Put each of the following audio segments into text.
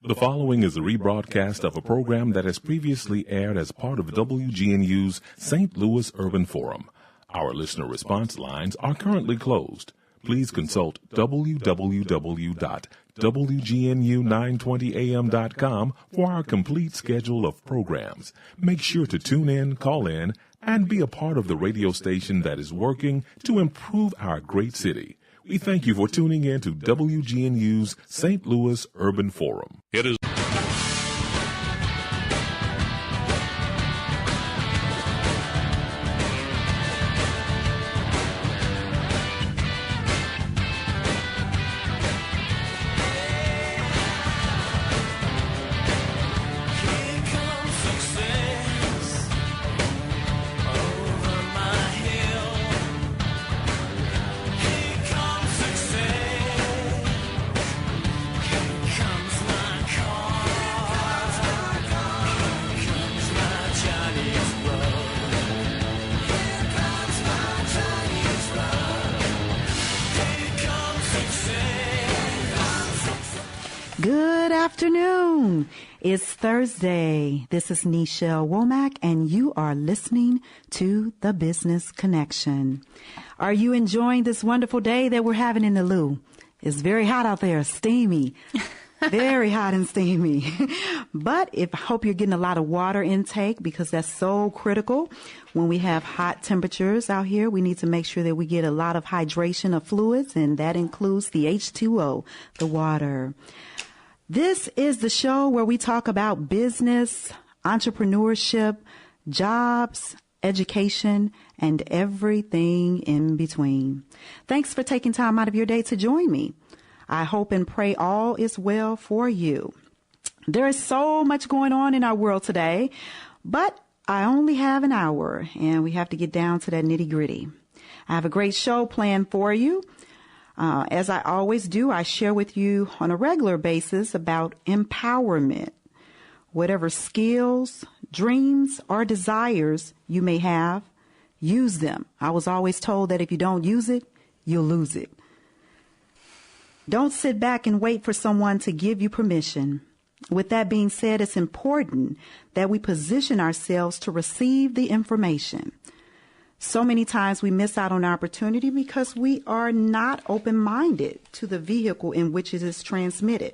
The following is a rebroadcast of a program that has previously aired as part of WGNU's St. Louis Urban Forum. Our listener response lines are currently closed. Please consult www.WGNU920am.com for our complete schedule of programs. Make sure to tune in, call in, and be a part of the radio station that is working to improve our great city. We thank you for tuning in to WGNU's St. Louis Urban Forum. It is Good afternoon. It's Thursday. This is Nichelle Womack, and you are listening to The Business Connection. Are you enjoying this wonderful day that we're having in the Lou? It's very hot out there, steamy, very hot and steamy. But I hope you're getting a lot of water intake because that's so critical. When we have hot temperatures out here, we need to make sure that we get a lot of hydration of fluids, and that includes the H2O, the water. This is the show where we talk about business, entrepreneurship, jobs, education, and everything in between. Thanks for taking time out of your day to join me. I hope and pray all is well for you. There is so much going on in our world today, but I only have an hour, and we have to get down to that nitty-gritty. I have a great show planned for you. As I always do, I share with you on a regular basis about empowerment. Whatever skills, dreams, or desires you may have, use them. I was always told that if you don't use it, you'll lose it. Don't sit back and wait for someone to give you permission. With that being said, it's important that we position ourselves to receive the information. So many times we miss out on opportunity because we are not open-minded to the vehicle in which it is transmitted.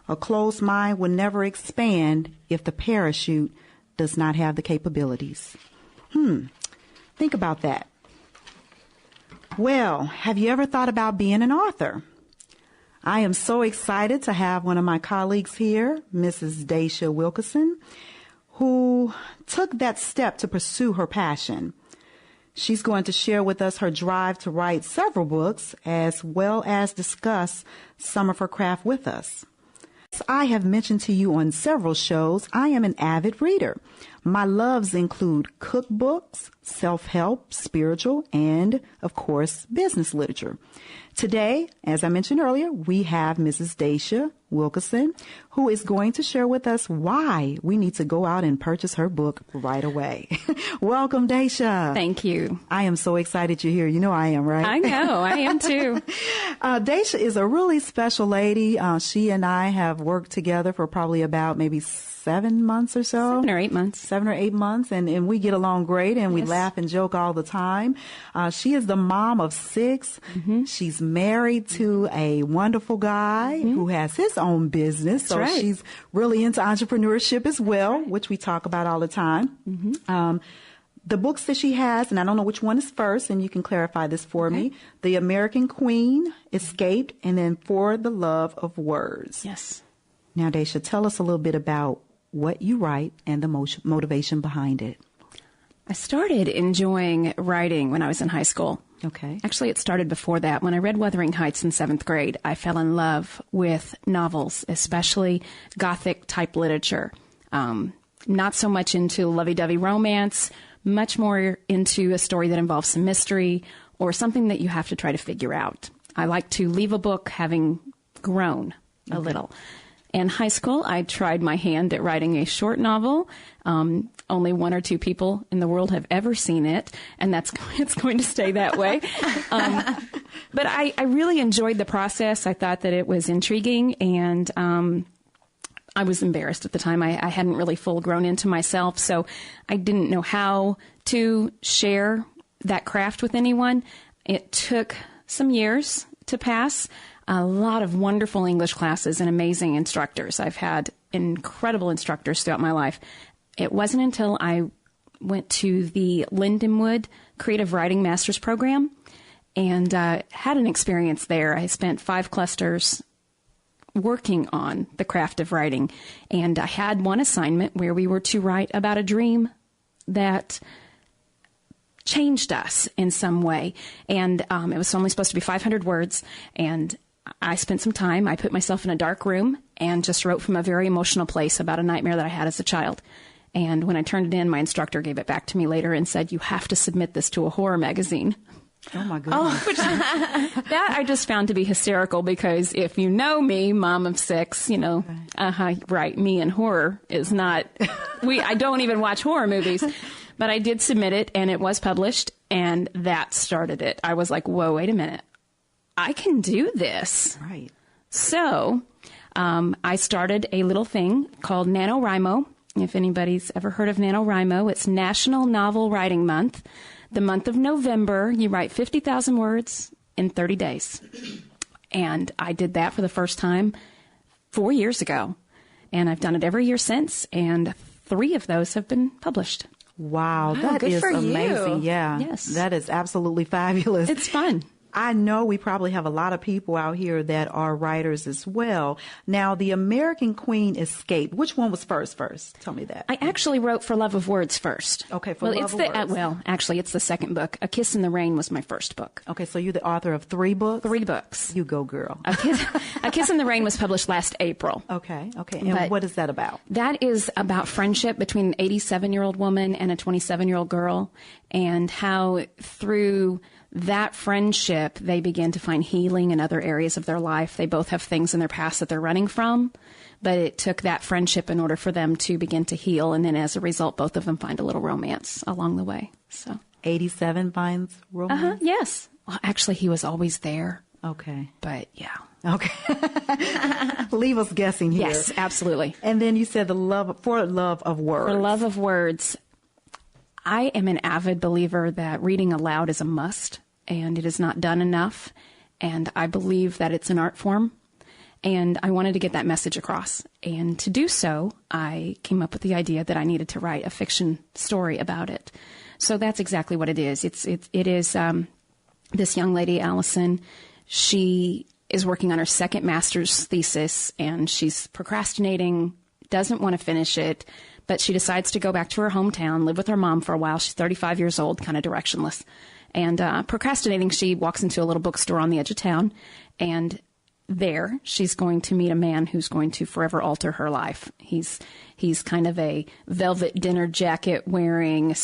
A closed mind will never expand if the parachute does not have the capabilities. Think about that. Well, have you ever thought about being an author? I am so excited to have one of my colleagues here, Mrs. Dacia Wilkinson, who took that step to pursue her passion. She's going to share with us her drive to write several books, as well as discuss some of her craft with us. As I have mentioned to you on several shows, I am an avid reader. My loves include cookbooks, self-help, spiritual, and, of course, business literature. Today, as I mentioned earlier, we have Mrs. Dacia Wilkinson, who is going to share with us why we need to go out and purchase her book right away. Welcome, Dacia. Thank you. I am so excited you're here. You know I am, right? I know. I am too. Dacia is a really special lady. She and I have worked together for probably about maybe 7 months or so. 7 or 8 months. 7 or 8 months. And we get along great, and we laugh and joke all the time. She is the mom of 6. Mm-hmm. She's married to a wonderful guy who has his own business. That's so right. She's really into entrepreneurship as well, which we talk about all the time. Mm-hmm. The books that she has, and I don't know which one is first, and you can clarify this for me, The American Queen, Escaped, and then For the Love of Words. Yes. Now, Dacia, tell us a little bit about what you write and the motivation behind it. I started enjoying writing when I was in high school. Okay. Actually, it started before that. When I read Wuthering Heights in 7th grade, I fell in love with novels, especially Gothic-type literature. Not so much into lovey-dovey romance, much more into a story that involves some mystery or something that you have to try to figure out. I like to leave a book having grown a little. In high school, I tried my hand at writing a short novel. Only 1 or 2 people in the world have ever seen it, and it's going to stay that way. But I really enjoyed the process. I thought that it was intriguing, and I was embarrassed at the time. I hadn't really full grown into myself, so I didn't know how to share that craft with anyone. It took some years to pass. A lot of wonderful English classes and amazing instructors. I've had incredible instructors throughout my life. It wasn't until I went to the Lindenwood Creative Writing Master's Program and had an experience there. I spent 5 clusters working on the craft of writing, and I had one assignment where we were to write about a dream that changed us in some way, and it was only supposed to be 500 words, and I spent some time. I put myself in a dark room and just wrote from a very emotional place about a nightmare that I had as a child. And when I turned it in, my instructor gave it back to me later and said, "You have to submit this to a horror magazine." Oh, my goodness. Which, that I just found to be hysterical, because if you know me, mom of 6, right, me and horror is not, I don't even watch horror movies. But I did submit it, and it was published, and that started it. I was like, whoa, wait a minute. I can do this. Right. So I started a little thing called NaNoWriMo. If anybody's ever heard of NaNoWriMo, it's National Novel Writing Month. The month of November, you write 50,000 words in 30 days. And I did that for the first time 4 years ago. And I've done it every year since, and 3 of those have been published. Wow, that is amazing. Yeah. Yes. That is absolutely fabulous. It's fun. I know we probably have a lot of people out here that are writers as well. Now, The American Queen Escaped. Which one was first? Tell me that. I actually wrote For Love of Words first. Okay, For Love of Words. Actually, it's the second book. A Kiss in the Rain was my first book. Okay, so you're the author of 3 books? 3 books. You go, girl. A Kiss in the Rain was published last April. Okay. And what is that about? That is about friendship between an 87-year-old woman and a 27-year-old girl, and how through that friendship, they begin to find healing in other areas of their life. They both have things in their past that they're running from, but it took that friendship in order for them to begin to heal. And then as a result, both of them find a little romance along the way. So 87 finds romance? Yes. Well, actually, he was always there. Okay. But yeah. Okay. Leave us guessing here. Yes, absolutely. And then you said For Love of Words. For Love of Words. I am an avid believer that reading aloud is a must, and it is not done enough. And I believe that it's an art form, and I wanted to get that message across. And to do so, I came up with the idea that I needed to write a fiction story about it. So that's exactly what it is. It is this young lady, Allison. She is working on her second master's thesis, and she's procrastinating, doesn't want to finish it. But she decides to go back to her hometown, live with her mom for a while. She's 35 years old, kind of directionless. And procrastinating, she walks into a little bookstore on the edge of town. And there, she's going to meet a man who's going to forever alter her life. He's kind of a velvet dinner jacket wearing,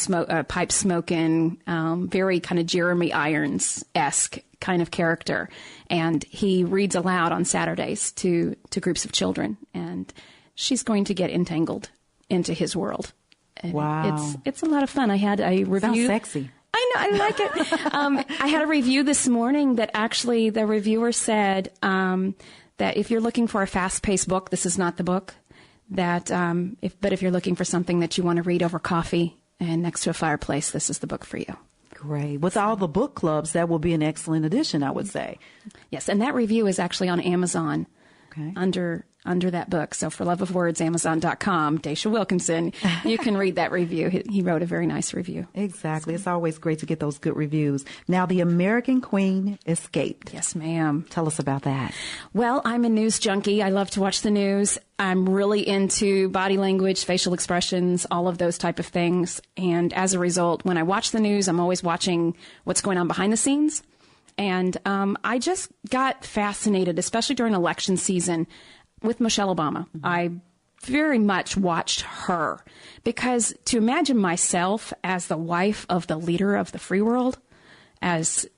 pipe smoking, very kind of Jeremy Irons-esque kind of character. And he reads aloud on Saturdays to groups of children. And she's going to get entangled into his world. And wow. It's a lot of fun. I had a review. Sounds sexy. I know, I like it. I had a review this morning that actually the reviewer said that if you're looking for a fast-paced book, this is not the book. But if you're looking for something that you want to read over coffee and next to a fireplace, this is the book for you. Great. With all the book clubs, that will be an excellent addition, I would say. Yes, and that review is actually on Amazon. Okay. Under that book. So For Love of Words, Amazon.com, Dacia Wilkinson, you can read that review. He wrote a very nice review. Exactly. It's always great to get those good reviews. Now, The American Queen Escaped. Yes, ma'am. Tell us about that. Well, I'm a news junkie. I love to watch the news. I'm really into body language, facial expressions, all of those type of things. And as a result, when I watch the news, I'm always watching what's going on behind the scenes. And I just got fascinated, especially during election season, with Michelle Obama. Mm-hmm. I very much watched her because to imagine myself as the wife of the leader of the free world, as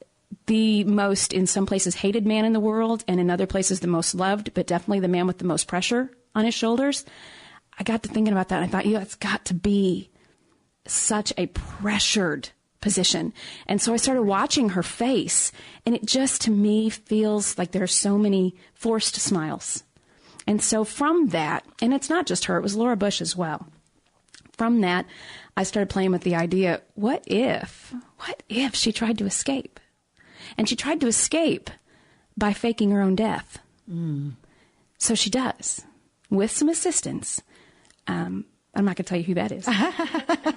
the most, in some places, hated man in the world, and in other places, the most loved, but definitely the man with the most pressure on his shoulders, I got to thinking about that. And I thought, it's got to be such a pressured position. And so I started watching her face, and it just, to me, feels like there are so many forced smiles. And so from that, and it's not just her, it was Laura Bush as well. From that, I started playing with the idea, what if she tried to escape? And she tried to escape by faking her own death. So she does, with some assistance. I'm not going to tell you who that is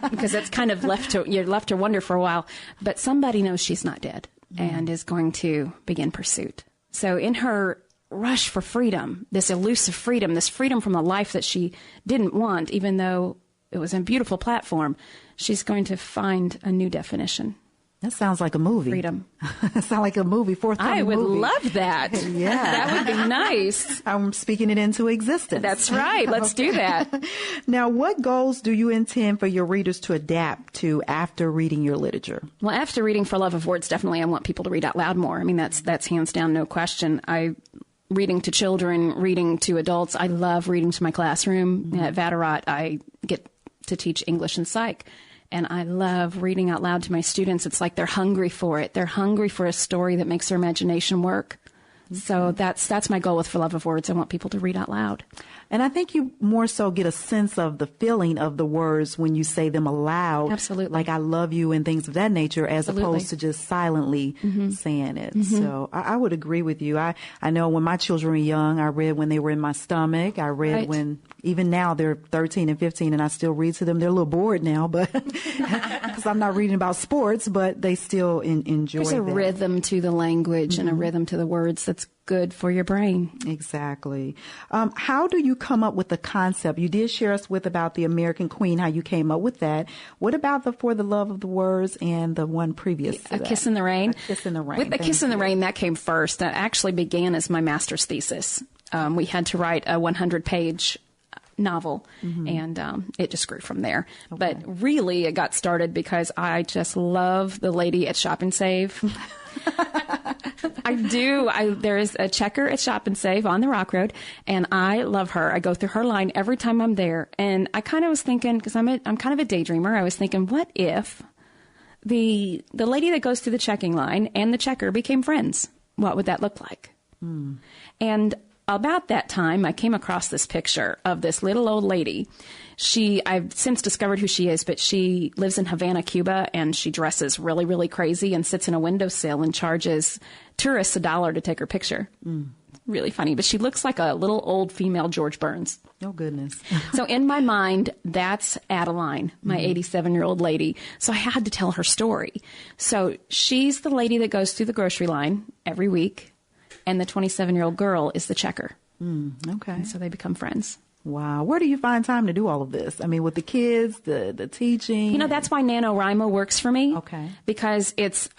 because that's kind of you're left to wonder for a while. But somebody knows she's not dead and is going to begin pursuit. So in her rush for freedom, this elusive freedom, this freedom from the life that she didn't want, even though it was a beautiful platform, she's going to find a new definition. That sounds like a movie. Freedom. Sounds like a movie, forthcoming movie. I would love that. Yeah. That would be nice. I'm speaking it into existence. That's right. Let's do that. Now, what goals do you intend for your readers to adapt to after reading your literature? Well, after reading For Love of Words, definitely I want people to read out loud more. I mean, that's hands down, no question. Reading to children, reading to adults. I love reading to my classroom. At Vatterott, I get to teach English and Psych. And I love reading out loud to my students. It's like they're hungry for it. They're hungry for a story that makes their imagination work. So that's my goal with For Love of Words. I want people to read out loud. And I think you more so get a sense of the feeling of the words when you say them aloud. Absolutely. Like I love you and things of that nature, as opposed to just silently saying it. So I would agree with you. I know when my children were young, I read when they were in my stomach. I read when, even now they're 13 and 15 and I still read to them. They're a little bored now, but because I'm not reading about sports, but they still enjoy There's a rhythm to the language and a rhythm to the words that's good for your brain. Exactly. How do you come up with the concept? You did share us with about the American Queen, how you came up with that. What about the For the Love of the Words and the one previous to A Kiss in the Rain? A Kiss in the Rain. With A Kiss in the Rain, that came first. That actually began as my master's thesis. We had to write a 100-page novel, and it just grew from there. Okay. But really, it got started because I just love the lady at Shop and Save. I do. There is a checker at Shop and Save on the Rock Road, and I love her. I go through her line every time I'm there, and I kind of was thinking, because I'm kind of a daydreamer, I was thinking, what if the lady that goes through the checking line and the checker became friends? What would that look like? And about that time, I came across this picture of this little old lady. I've since discovered who she is, but she lives in Havana, Cuba, and she dresses really, really crazy and sits in a windowsill and charges tourists $1 to take her picture. Really funny, but she looks like a little old female George Burns. Oh, goodness. So in my mind, that's Adeline, my 87-year-old lady. So I had to tell her story. So she's the lady that goes through the grocery line every week, and the 27-year-old girl is the checker. Okay. And so they become friends. Wow. Where do you find time to do all of this? I mean, with the kids, the teaching? You know, that's why NaNoWriMo works for me. Okay. Because it's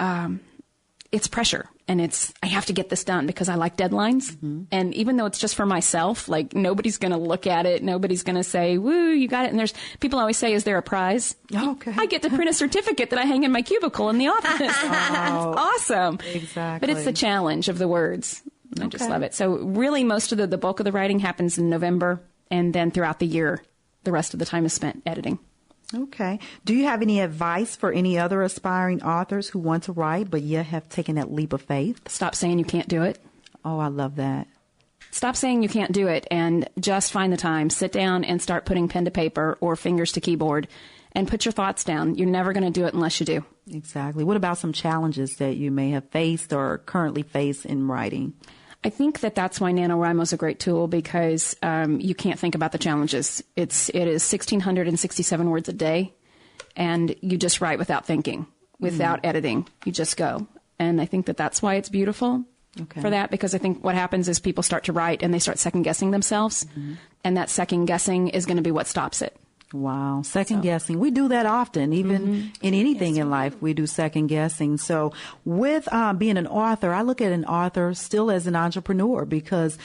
pressure, and I have to get this done because I like deadlines. And even though it's just for myself, like nobody's going to look at it. Nobody's going to say, woo, you got it. And people always say, is there a prize? Okay. I get to print a certificate that I hang in my cubicle in the office. It's awesome. Exactly. But it's the challenge of the words. I just love it. So really most of the bulk of the writing happens in November. And then throughout the year, the rest of the time is spent editing. Okay. Do you have any advice for any other aspiring authors who want to write but yet have taken that leap of faith? Stop saying you can't do it. Oh, I love that. Stop saying you can't do it and just find the time. Sit down and start putting pen to paper or fingers to keyboard and put your thoughts down. You're never going to do it unless you do. Exactly. What about some challenges that you may have faced or currently face in writing? I think that's why NaNoWriMo is a great tool because you can't think about the challenges. It is 1,667 words a day, and you just write without thinking, without editing. You just go. And I think that's why it's beautiful for that, because I think what happens is people start to write and they start second-guessing themselves, and that second-guessing is going to be what stops it. Wow. Second guessing. We do that often, even in anything in life. We do second guessing. So with being an author, I look at an author still as an entrepreneur because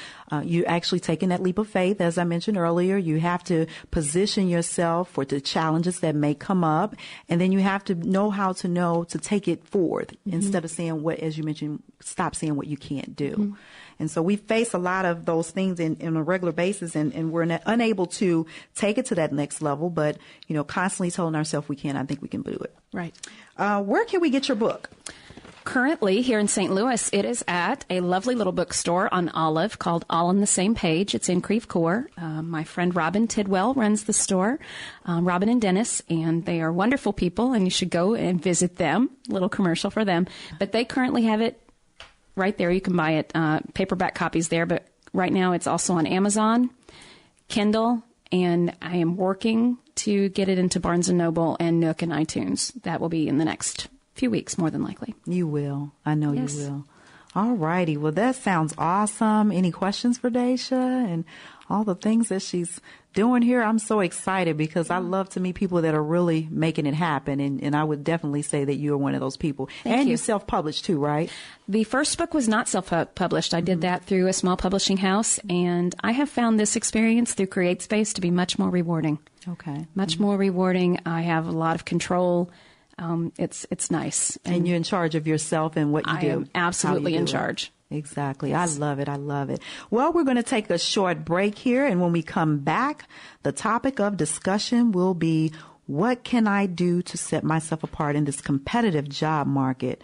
you're actually taking that leap of faith. As I mentioned earlier, you have to position yourself for the challenges that may come up. And then you have to know how to take it forward instead of saying what, as you mentioned, stop saying what you can't do. And so we face a lot of those things in a regular basis, and we're unable to take it to that next level. But, constantly telling ourselves we can, I think we can do it. Right. Where can we get your book? Currently, here in St. Louis, it is at a lovely little bookstore on Olive called All on the Same Page. It's in Creve Coeur. My friend Robin Tidwell runs the store, Robin and Dennis, and they are wonderful people, and you should go and visit them. Little commercial for them. But they currently have it right there. You can buy it, paperback copies there, but right now it's also on Amazon, Kindle, and I am working to get it into Barnes & Noble and Nook and iTunes. That will be in the next few weeks, more than likely. You will. I know Yes. you will. All righty. Well, that sounds awesome. Any questions for Dacia and all the things that she's doing here? I'm so excited because I love to meet people that are really making it happen. And I would definitely say that you are one of those people. Thank and you. you self-published too, right? The first book was not self-published. I did that through a small publishing house, and I have found this experience through CreateSpace to be much more rewarding. Okay. Much more rewarding. I have a lot of control. It's nice. And you're in charge of yourself and what you do. I am absolutely in charge. Exactly. Yes. I love it. I love it. Well, we're going to take a short break here. And when we come back, the topic of discussion will be, what can I do to set myself apart in this competitive job market?